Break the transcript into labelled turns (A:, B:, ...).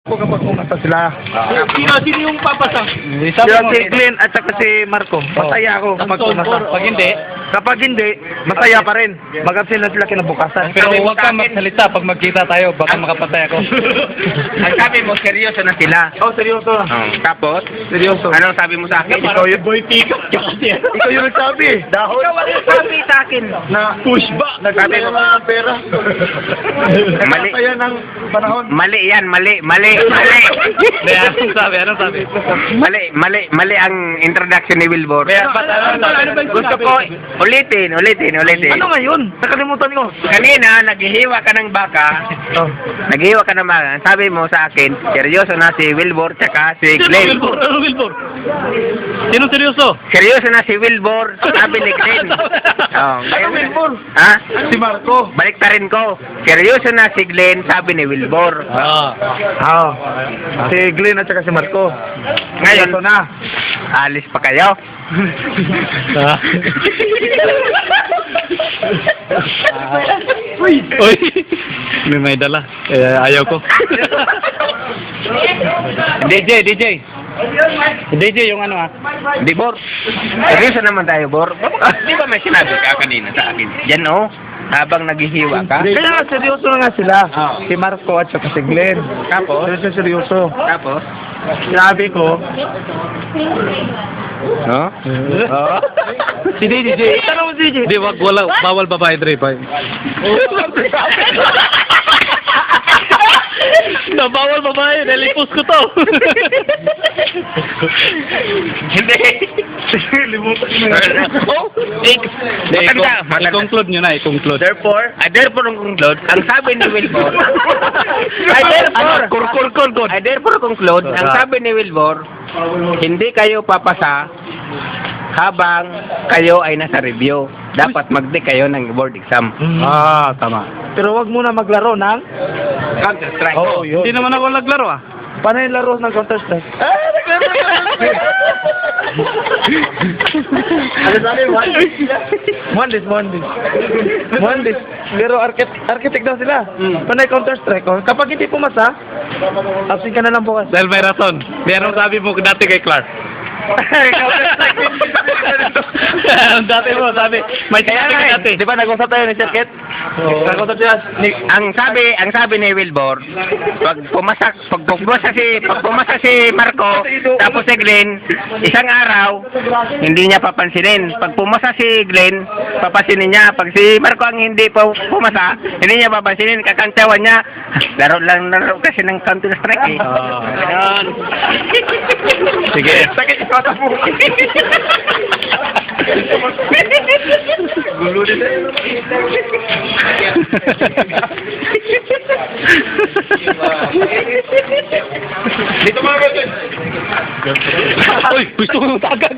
A: Kapag pumasa sila.
B: Sino yung papasa?
A: Sila si Glenn at saka si Marco. Masaya ako kapag pumasa. Kapag hindi, masaya pa rin. Mag-absent na sila kinabukasan.
B: Pero huwag kang magsalita pag magkita tayo, baka makapatay ako.
C: Ang sabi mo, seryoso na sila.
A: Oh, seryoso.
C: Tapos,
A: Seryoso.
C: anong sabi mo sa akin?
A: Ikaw yung boy pick. Ikaw yung nagsabi. Dahon.
C: Ikaw ang sabi sa akin.
A: Na pushback. Nagsabi mo ng pera.
C: Mali.
A: Kaya ng panahon.
C: Mali yan, mali.
B: Anong sabi?
C: Mali ang introduction ni Wilbur. Gusto ko, ulitin.
A: Ano ngayon? Nakalimutan ko.
C: Kanina, naghihiwa ka ng baka.
A: Oh.
C: Naghihiwa ka ng baka. Sabi mo sa akin, seryoso na si Wilbur tsaka si Glenn.
B: Ano Wilbur? Sino seryoso?
C: Seryoso na si Wilbur, sabi ni Glenn. Oh,
A: Ano Wilbur?
C: ha?
A: Si Marco.
C: Baliktarin ko. Seryoso na si Glenn, sabi ni Wilbur.
A: Oh. Si Glenn at saka si Marco.
C: Ngayon,
A: Seryoso na.
C: alis pa kayo.
B: Uy! May dala. Ayaw ko. DJ yung ano
C: Di, Bor. Seryoso naman tayo, Bor. Di ba may sinabi ka kanina sa akin? Yan, oh. Habang naghihiwa ka.
A: Kaya nga, seryoso na nga sila. Si Marco at saka si Glenn.
C: Tapos?
A: Seryoso.
C: Tapos?
A: Sinabi ko,
C: No?
A: si DJ. Tanong mo si DJ.
B: Di, bawal babae drive. Bawal babae, nalipos ko to.
C: Hindi.
A: Limutan mo na.
C: Matanda.
B: I-conclude nyo na, i-conclude.
C: Therefore, ang conclude, ang sabi ni Wilbur, conclude, ang sabi ni Wilbur, hindi kayo papasa habang kayo ay nasa review. Dapat mag-take kayo ng board exam.
B: Tama.
A: Pero wag muna maglaro ng...
C: Counter-strike.
A: Oh, yun.
B: Hindi naman ako naglaro
A: Paano yung laro ng Counter-Strike? Ano sabi? Mondays. Pero architect daw sila. Paano yung Counter-Strike? Oh, kapag hindi pumasa, absent ka na lang bukas.
B: Dahil may rason. Meron sabi mo dati kay Clark. Dati mo sabi, may sinabi ka dati.
A: Di ba nag-usap tayo ni Circuit? Nag-usap sila.
C: Ang sabi ni Wilbur, pag pumasa si Marco, tapos si Glenn, isang araw, hindi niya papansinin. Pag pumasa si Glenn, papansinin niya. Pag si Marco ang hindi pa pumasa, hindi niya papansinin. Kakantsawan niya, laro kasi ng Counter-Strike eh. Yan.
B: Sige.
C: Sakit ito sa buhay.
A: Gulo din eh.
C: Dito mga mga.
B: Uy, gusto mo tagad.